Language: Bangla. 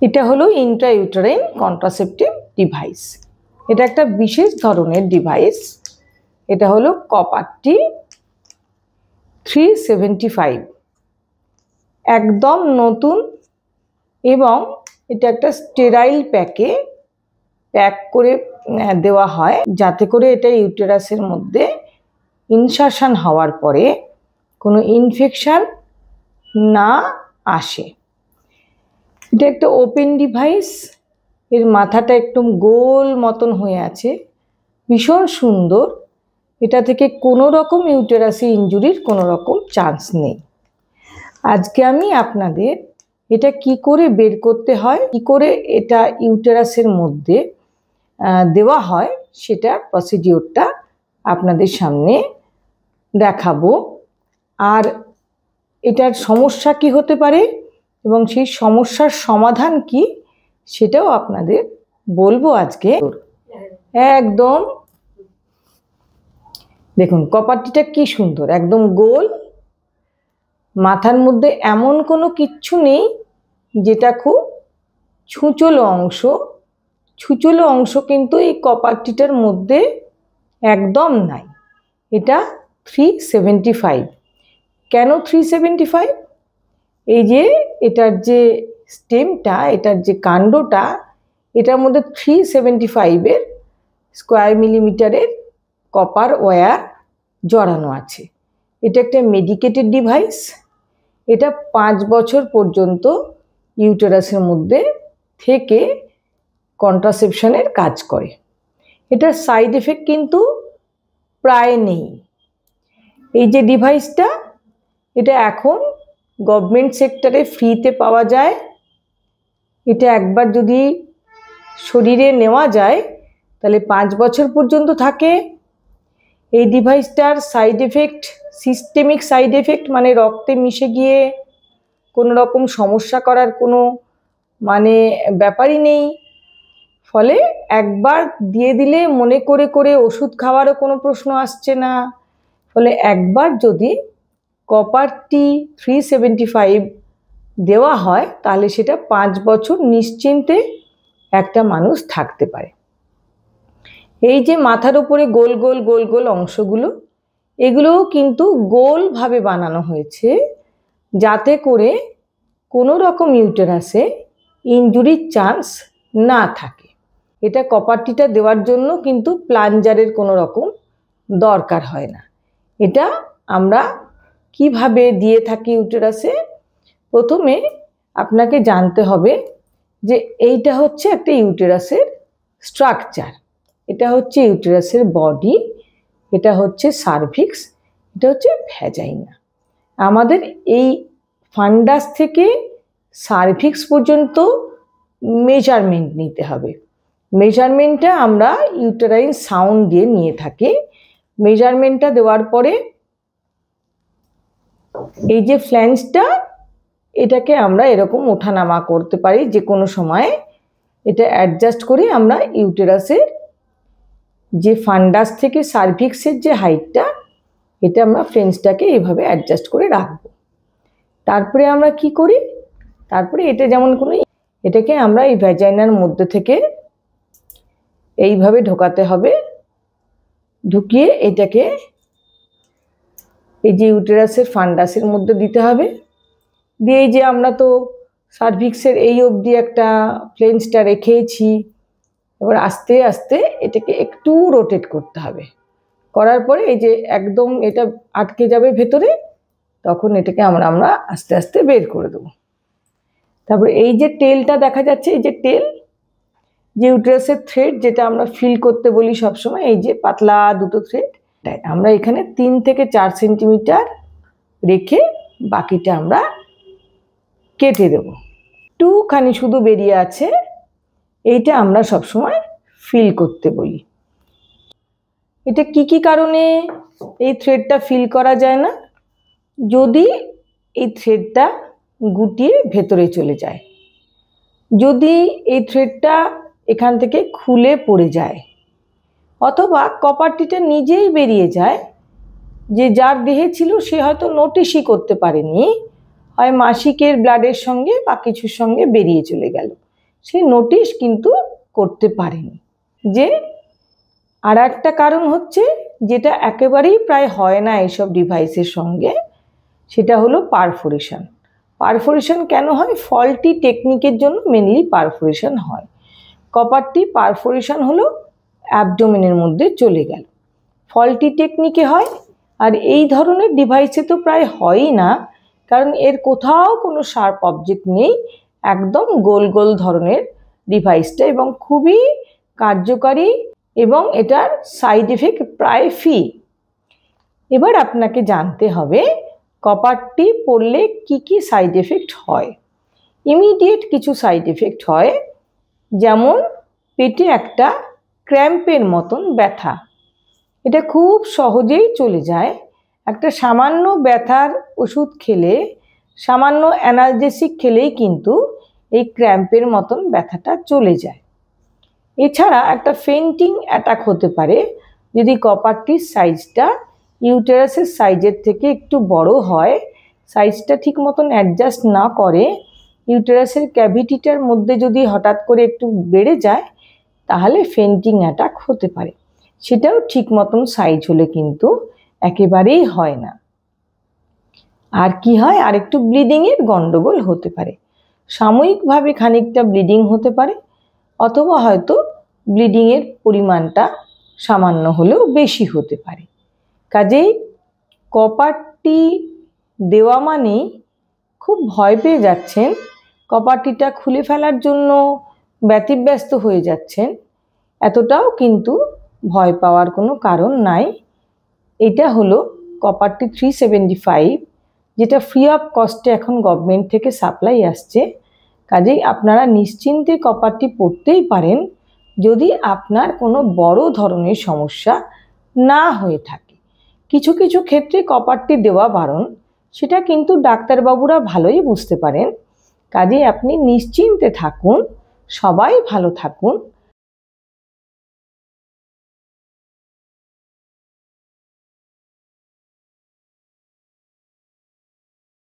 এটা হলো ইন্ট্রাইউটেরাইন কন্ট্রাসেপটিভ ডিভাইস। এটা একটা বিশেষ ধরনের ডিভাইস। এটা হলো কপারটি 375, একদম নতুন, এবং এটা একটা স্টেরাইল প্যাক করে দেওয়া হয়, যাতে করে এটা ইউটেরাসের মধ্যে ইনসারশন হওয়ার পরে কোনো ইনফেকশন না আসে। এটা একটা ওপেন ডিভাইস। এর মাথাটা একদম গোল মতন হয়ে আছে, ভীষণ সুন্দর। এটা থেকে কোনো রকম ইউটেরাসে ইনজুরির কোনো রকম চান্স নেই। আজকে আমি আপনাদের এটা কি করে বের করতে হয়, কি করে এটা ইউটেরাসের মধ্যে দেওয়া হয়, সেটা প্রসিডিওরটা আপনাদের সামনে দেখাবো। আর এটার সমস্যা কি হতে পারে এবং সেই সমস্যার সমাধান কি, সেটাও আপনাদের বলবো আজকে। একদম দেখুন কপারটিটা কি সুন্দর, একদম গোল, মাথার মধ্যে এমন কোনো কিচ্ছু নেই যেটা খুব ছুঁচলো অংশ। ছুঁচলো অংশ কিন্তু এই কপারটিটার মধ্যে একদম নাই। এটা 375। কেন 375? এই যে এটার যে স্টেমটা, এটার যে কাণ্ডটা, এটার মধ্যে 375 স্কোয়ার মিলিমিটারের কপার ওয়্যার জড়ানো আছে। এটা একটা মেডিকেটেড ডিভাইস। এটা 5 বছর পর্যন্ত ইউটেরাসের মধ্যে থেকে কন্ট্রাসেপশনের কাজ করে। এটার সাইড এফেক্ট কিন্তু প্রায় নেই। এই যে ডিভাইসটা, এটা এখন গভর্নমেন্ট সেক্টরে ফ্রিতে পাওয়া যায়। এটা একবার যদি শরীরে নেওয়া যায় তাহলে 5 বছর পর্যন্ত থাকে। এই ডিভাইসটার side effect systemic side effect, মানে রক্তে মিশে গিয়ে কোনো রকম সমস্যা করার কোনো ব্যাপারই নেই। ফলে একবার দিয়ে দিলে মনে করে করে ওষুধ খাওয়ারও কোনো প্রশ্ন আসছে না। ফলে একবার যদি কপারটি 375 দেওয়া হয় তাহলে সেটা 5 বছর নিশ্চিন্তে একটা মানুষ থাকতে পারে। এই যে মাথার উপরে গোল গোল গোল গোল অংশগুলো, এগুলোও কিন্তু গোলভাবে বানানো হয়েছে যাতে করে কোনো রকম ইউটেরাসে ইনজুরির চান্স না থাকে। এটা কপারটিটা দেওয়ার জন্য কিন্তু প্লাঞ্জারের কোনো রকম দরকার হয় না। এটা আমরা কিভাবে দিয়ে থাকি ইউটেরাসে, প্রথমে আপনাকে জানতে হবে যে এইটা হচ্ছে একটা ইউটেরাসের স্ট্রাকচার। এটা হচ্ছে ইউটেরাসের বডি, এটা হচ্ছে সার্ভিক্স, এটা হচ্ছে ভ্যাজাইনা। আমাদের এই ফান্ডাস থেকে সার্ভিক্স পর্যন্ত মেজারমেন্ট নিতে হবে। মেজারমেন্টটা আমরা ইউটেরাইন সাউন্ড দিয়ে নিয়ে থাকি। মেজারমেন্টটা দেওয়ার পরে এই যে ফ্ল্যাঞ্জটা, এটাকে আমরা এরকম ওঠানামা করতে পারি যে কোনো সময়। এটা অ্যাডজাস্ট করে আমরা ইউটেরাসের যে ফান্ডাস থেকে সার্ভিক্সের যে হাইটটা, এটা আমরা ফ্লেঞ্জটাকে এইভাবে অ্যাডজাস্ট করে রাখবো। তারপরে আমরা কি করি, তারপরে এটা যেমন কোনো এটাকে আমরা এই ভ্যাজাইনার মধ্যে থেকে এইভাবে ঢোকাতে হবে। ঢুকিয়ে এটাকে এই যে ইউটেরাসের ফান্ডাসের মধ্যে দিতে হবে। দিয়ে যে আমরা তো সার্ভিক্সের এই অবধি একটা ফ্লেঞ্জটা রেখেছি, এবার আস্তে আস্তে এটাকে একটু রোটেট করতে হবে। করার পরে এই যে একদম এটা আটকে যাবে ভেতরে, তখন এটাকে আমরা আস্তে আস্তে বের করে দেবো। তারপরে এই যে টেলটা দেখা যাচ্ছে, এই যে টেল, যে ইউটেরাসের থ্রেড যেটা আমরা ফিল করতে বলি সবসময়, এই যে পাতলা দুটো থ্রেড, আমরা এখানে 3 থেকে 4 সেন্টিমিটার রেখে বাকিটা আমরা কেটে দেব। একটুখানি শুধু বেরিয়ে আছে, এইটা আমরা সবসময় ফিল করতে বলি। এটা কি কি কারণে এই থ্রেডটা ফিল করা যায় না? যদি এই থ্রেডটা গুটিয়ে ভেতরে চলে যায়, যদি এই থ্রেডটা এখান থেকে খুলে পড়ে যায়, অথবা কপারটিটা নিজেই বেরিয়ে যায়, যে যার দেহে ছিল সে হয়তো নোটিশই করতে পারেনি, হয় মাসিকের ব্লাডের সঙ্গে বা কিছুর সঙ্গে বেরিয়ে চলে গেল, সে নোটিশ কিন্তু করতে পারেনি। যে আর একটা কারণ হচ্ছে, যেটা একেবারেই প্রায় হয় না এইসব ডিভাইসের সঙ্গে, সেটা হলো পারফোরেশন। পারফোরেশন কেন হয়? ফল্টি টেকনিকের জন্য মেনলি পারফোরেশন হয়। কপারটি পারফোরেশন হলো অ্যাবডোমেনের মধ্যে চলে গেল, ফল্টি টেকনিকে হয়। আর এই ধরনের ডিভাইসে তো প্রায় হয়ই না, কারণ এর কোথাও কোনো শার্প অবজেক্ট নেই, একদম গোল গোল ধরনের ডিভাইসটা, এবং খুবই কার্যকারী, এবং এটার সাইড এফেক্ট প্রায় ফ্রি। এবার আপনাকে জানতে হবে কপারটি পড়লে কি কি সাইড এফেক্ট হয়। ইমিডিয়েট কিছু সাইড এফেক্ট হয়, যেমন পেটে একটা ক্র্যাম্পের মতন ব্যথা, এটা খুব সহজেই চলে যায়। একটা সামান্য ব্যথার ওষুধ খেলে, সামান্য অ্যানালজেসিক খেলেই কিন্তু এই ক্র্যাম্পের মতন ব্যথাটা চলে যায়। এছাড়া একটা ফেন্টিং অ্যাটাক হতে পারে যদি কপারটির সাইজটা ইউটেরাসের সাইজের থেকে একটু বড় হয়, সাইজটা ঠিক মতন অ্যাডজাস্ট না করে, ইউটেরাসের ক্যাভিটিটার মধ্যে যদি হঠাৎ করে একটু বেড়ে যায়, তাহলে ফেন্টিং অ্যাটাক হতে পারে। সেটাও ঠিক মতন সাইজ হলে কিন্তু একেবারেই হয় না। আর কি হয়? আর একটু ব্লিডিংয়ের গন্ডগোল হতে পারে, সাময়িকভাবে খানিকটা ব্লিডিং হতে পারে, অথবা হয়তো ব্লিডিংয়ের পরিমাণটা সামান্য হলেও বেশি হতে পারে। কাজেই কপারটি দেওয়া মানেই খুব ভয় পেয়ে যাচ্ছেন, কপারটিটা খুলে ফেলার জন্য ব্যতিব্যস্ত হয়ে যাচ্ছেন, এতটাও কিন্তু ভয় পাওয়ার কোনো কারণ নাই। এটা হলো কপারটি 375, যেটা ফ্রি অফ কস্টে এখন গভর্নমেন্ট থেকে সাপ্লাই আসছে। কাজেই আপনারা নিশ্চিন্তে কপারটি পড়তেই পারেন, যদি আপনার কোনো বড় ধরনের সমস্যা না হয়ে থাকে। কিছু কিছু ক্ষেত্রে কপারটি দেওয়া বারণ, সেটা কিন্তু ডাক্তারবাবুরা ভালোই বুঝতে পারেন। কাজেই আপনি নিশ্চিন্তে থাকুন, সবাই ভালো থাকুন।